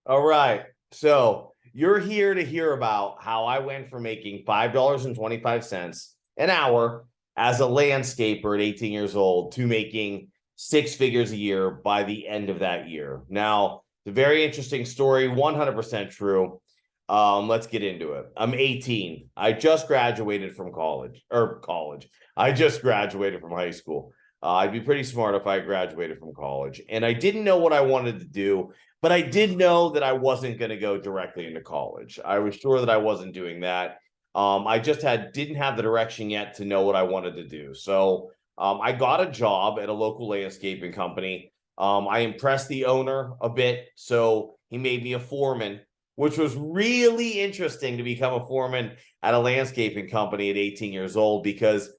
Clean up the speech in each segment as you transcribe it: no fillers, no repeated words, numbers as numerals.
All right. So you're here to hear about how I went from making $5.25 an hour as a landscaper at 18 years old to making six figures a year by the end of that year. Now, it's a very interesting story, 100% true. Let's get into it. I'm 18. I just graduated from college. I just graduated from high school. I'd be pretty smart if I graduated from college. And I didn't know what I wanted to do, but I did know that I wasn't going to go directly into college. I was sure that I wasn't doing that. I just didn't have the direction yet to know what I wanted to do. So I got a job at a local landscaping company. I impressed the owner a bit, so he made me a foreman, which was really interesting to become a foreman at a landscaping company at 18 years old because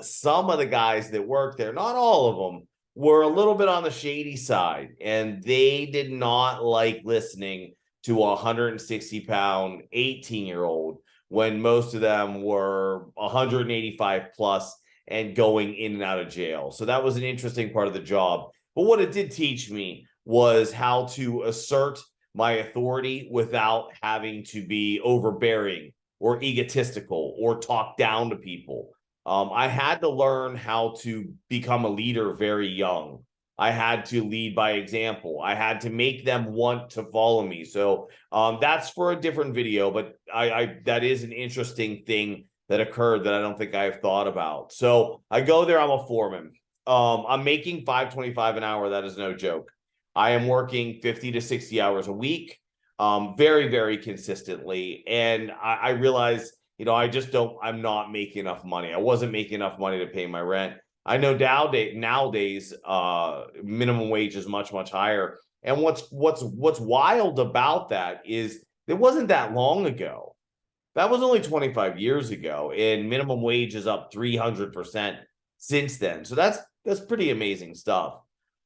some of the guys that worked there, not all of them, were a little bit on the shady side, and they did not like listening to a 160-pound 18-year-old when most of them were 185 plus and going in and out of jail. So that was an interesting part of the job. But what it did teach me was how to assert my authority without having to be overbearing or egotistical or talk down to people. I had to learn how to become a leader very young. I had to lead by example. I had to make them want to follow me. So that's for a different video, but I that is an interesting thing that occurred that I don't think I've thought about. So I go there, I'm a foreman. I'm making 5.25 an hour. That is no joke. I am working 50 to 60 hours a week, very, very consistently. And I realized, I'm not making enough money. I wasn't making enough money to pay my rent. I know nowadays, minimum wage is much, much higher. And what's wild about that is it wasn't that long ago. That was only 25 years ago, and minimum wage is up 300% since then. So that's pretty amazing stuff.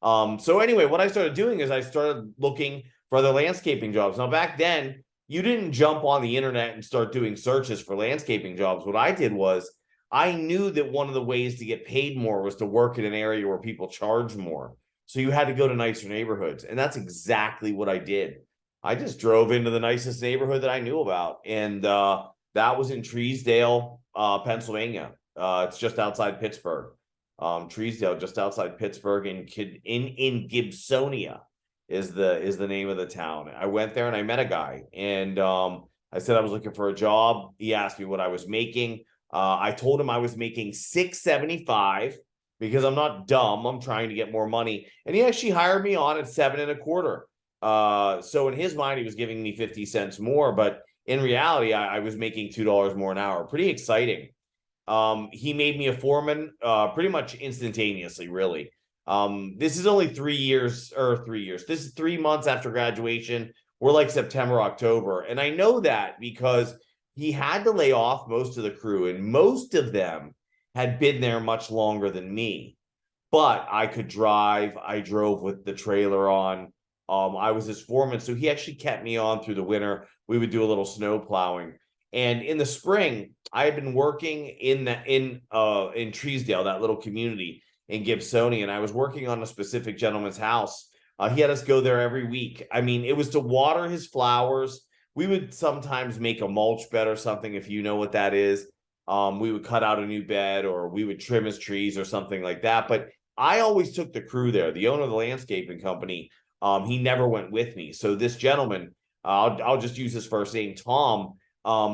So anyway, what I started doing is I started looking for other landscaping jobs. Now, back then, you didn't jump on the internet and start doing searches for landscaping jobs. What I did was I knew that one of the ways to get paid more was to work in an area where people charge more. So you had to go to nicer neighborhoods. And that's exactly what I did. I just drove into the nicest neighborhood that I knew about. And that was in Treesdale, Pennsylvania. It's just outside Pittsburgh. Treesdale, just outside Pittsburgh, in Gibsonia is the name of the town. I went there and I met a guy, and I said I was looking for a job. He asked me what I was making. I told him I was making $6.75 because I'm not dumb. I'm trying to get more money, and he actually hired me on at $7.25. So in his mind, he was giving me 50 cents more, but in reality, I was making $2 more an hour. Pretty exciting. He made me a foreman pretty much instantaneously, really. This is only 3 years. This is 3 months after graduation. We're like September, October. And I know that because he had to lay off most of the crew, and most of them had been there much longer than me. But I could drive. I drove with the trailer on. I was his foreman, so he actually kept me on through the winter. We would do a little snow plowing. And in the spring, I had been working in Treesdale, that little community in Gibsonia, and I was working on a specific gentleman's house. He had us go there every week. I mean, it was to water his flowers. We would sometimes make a mulch bed or something, if you know what that is. We would cut out a new bed, or we would trim his trees or something like that. But I always took the crew there. The owner of the landscaping company, he never went with me. So this gentleman, I'll just use his first name, Tom.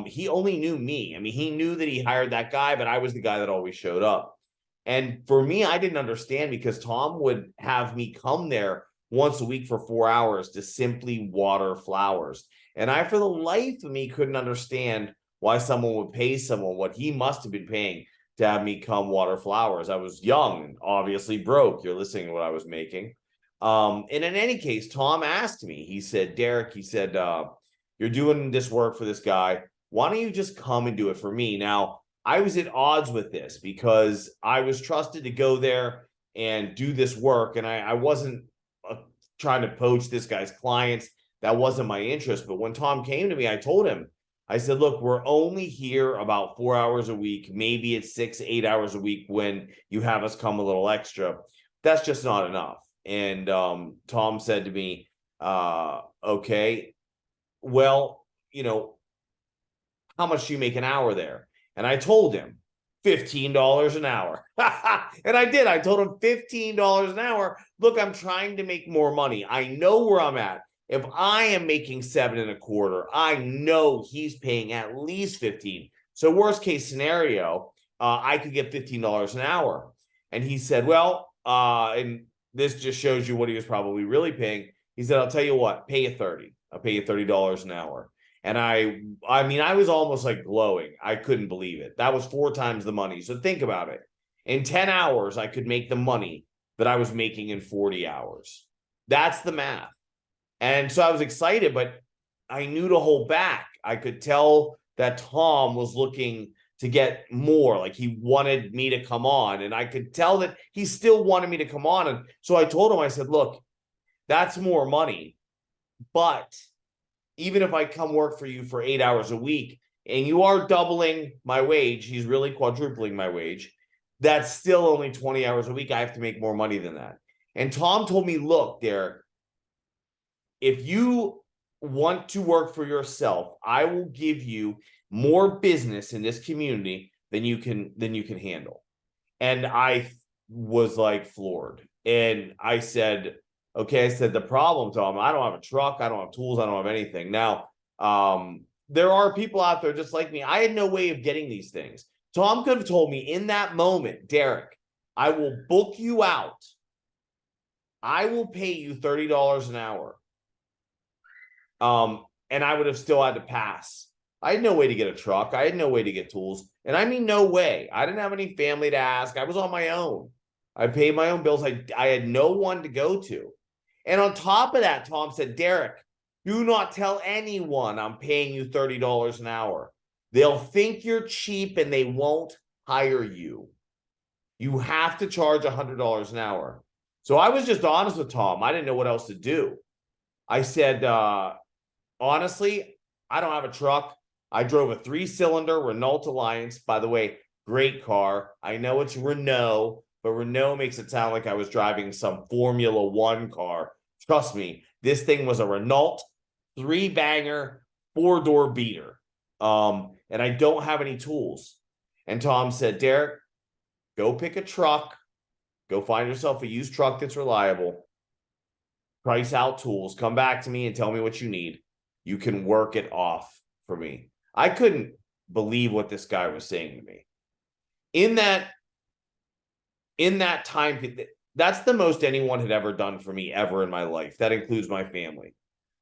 He only knew me. I mean, he knew that he hired that guy, but I was the guy that always showed up. And for me, I didn't understand because Tom would have me come there once a week for 4 hours to simply water flowers. And I, for the life of me, couldn't understand why someone would pay someone what he must have been paying to have me come water flowers. I was young, obviously broke. You're listening to what I was making. And in any case, Tom asked me, he said, Derek, he said, you're doing this work for this guy. Why don't you just come and do it for me? Now, I was at odds with this because I was trusted to go there and do this work. And I wasn't trying to poach this guy's clients. That wasn't my interest. But when Tom came to me, I told him, I said, look, we're only here about 4 hours a week. Maybe it's 6, 8 hours a week when you have us come a little extra. That's just not enough. And Tom said to me, Okay, well, how much do you make an hour there? And I told him $15 an hour. And I did. I told him $15 an hour. Look, I'm trying to make more money. I know where I'm at. If I am making 7.25, I know he's paying at least 15. So worst case scenario, I could get $15 an hour. And he said, well, and this just shows you what he was probably really paying. He said, I'll tell you what, pay you 30. I'll pay you $30 an hour. And I mean, I was almost like glowing. I couldn't believe it. That was 4 times the money. So think about it. In 10 hours, I could make the money that I was making in 40 hours. That's the math. And so I was excited, but I knew to hold back. I could tell that Tom was looking to get more. Like he wanted me to come on. And I could tell that he still wanted me to come on. And so I told him, I said, look, that's more money. But even if I come work for you for 8 hours a week and you are doubling my wage, he's really quadrupling my wage, that's still only 20 hours a week. I have to make more money than that. And Tom told me, look, Derek, if you want to work for yourself, I will give you more business in this community than you can handle. And I was like floored. And I said, okay, I said, the problem, Tom, I don't have a truck, I don't have tools, I don't have anything. Now, there are people out there just like me. I had no way of getting these things. Tom could have told me in that moment, Derek, I will book you out. I will pay you $30 an hour. And I would have still had to pass. I had no way to get a truck. I had no way to get tools. And I mean, no way. I didn't have any family to ask. I was on my own. I paid my own bills. I had no one to go to. And on top of that, Tom said, Derek, do not tell anyone I'm paying you $30 an hour. They'll think you're cheap and they won't hire you. You have to charge $100 an hour. So I was just honest with Tom. I didn't know what else to do. I said, honestly, I don't have a truck. I drove a 3-cylinder Renault Alliance. By the way, great car. I know it's Renault, but Renault makes it sound like I was driving some Formula One car. Trust me, this thing was a Renault 3-banger, 4-door beater. And I don't have any tools. And Tom said, Derek, go pick a truck. Go find yourself a used truck that's reliable. Price out tools. Come back to me and tell me what you need. You can work it off for me. I couldn't believe what this guy was saying to me. In that time, that's the most anyone had ever done for me ever in my life. That includes my family.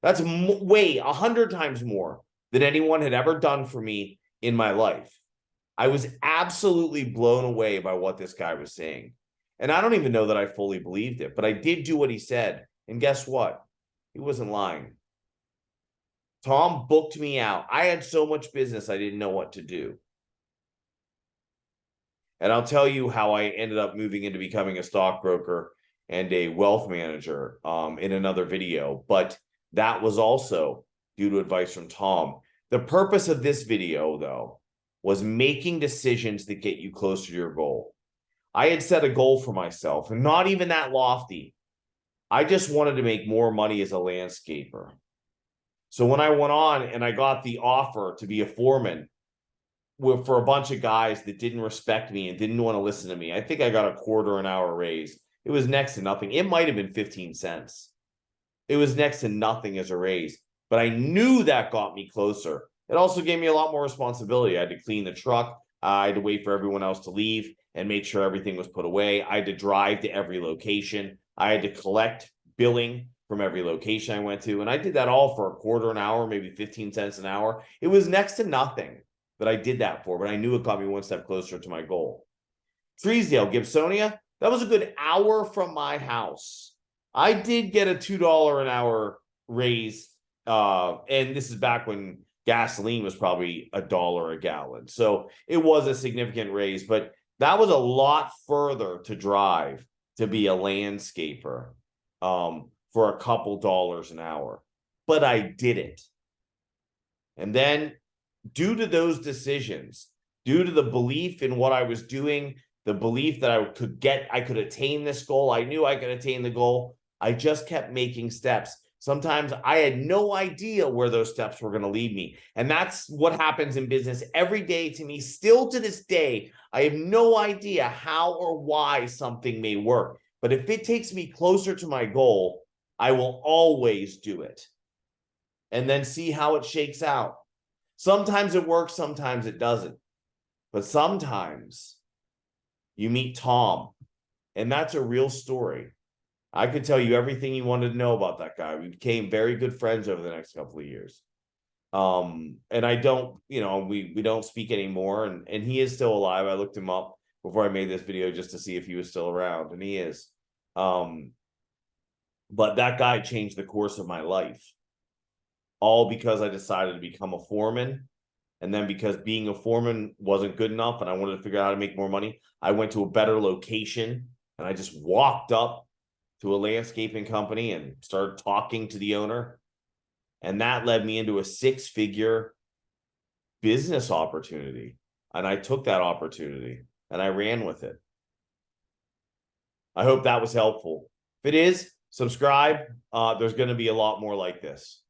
That's way 100 times more than anyone had ever done for me in my life. I was absolutely blown away by what this guy was saying. And I don't even know that I fully believed it, but I did do what he said. And guess what? He wasn't lying. Tom booked me out. I had so much business, I didn't know what to do. And I'll tell you how I ended up moving into becoming a stockbroker and a wealth manager in another video. But that was also due to advice from Tom. The purpose of this video, though, was making decisions that get you closer to your goal. I had set a goal for myself, and not even that lofty. I just wanted to make more money as a landscaper. So when I went on and I got the offer to be a foreman for a bunch of guys that didn't respect me and didn't want to listen to me, I think I got a quarter an hour raise. It was next to nothing. It might have been 15 cents. It was next to nothing as a raise, but I knew that got me closer. It also gave me a lot more responsibility. I had to clean the truck. I had to wait for everyone else to leave and make sure everything was put away. I had to drive to every location. I had to collect billing from every location I went to. And I did that all for a quarter an hour, maybe 15 cents an hour. It was next to nothing that I did that for, but I knew it got me one step closer to my goal. Treesdale, Gibsonia, that was a good hour from my house. I did get a $2 an hour raise. And this is back when gasoline was probably $1 a gallon. So it was a significant raise, but that was a lot further to drive to be a landscaper for a couple dollars an hour. But I did it. And then due to those decisions, due to the belief in what I was doing, the belief that I could attain this goal, I knew I could attain the goal. I just kept making steps. Sometimes I had no idea where those steps were going to lead me. And that's what happens in business every day to me. Still to this day, I have no idea how or why something may work. But if it takes me closer to my goal, I will always do it. And then see how it shakes out. Sometimes it works, sometimes it doesn't. But sometimes you meet Tom, and that's a real story. I could tell you everything you wanted to know about that guy. We became very good friends over the next couple of years. And I don't, we don't speak anymore, and he is still alive. I looked him up before I made this video just to see if he was still around, and he is. But that guy changed the course of my life, all because I decided to become a foreman. And then because being a foreman wasn't good enough and I wanted to figure out how to make more money, I went to a better location and I just walked up to a landscaping company and started talking to the owner. And that led me into a 6-figure business opportunity. And I took that opportunity and I ran with it. I hope that was helpful. If it is, subscribe. There's going to be a lot more like this.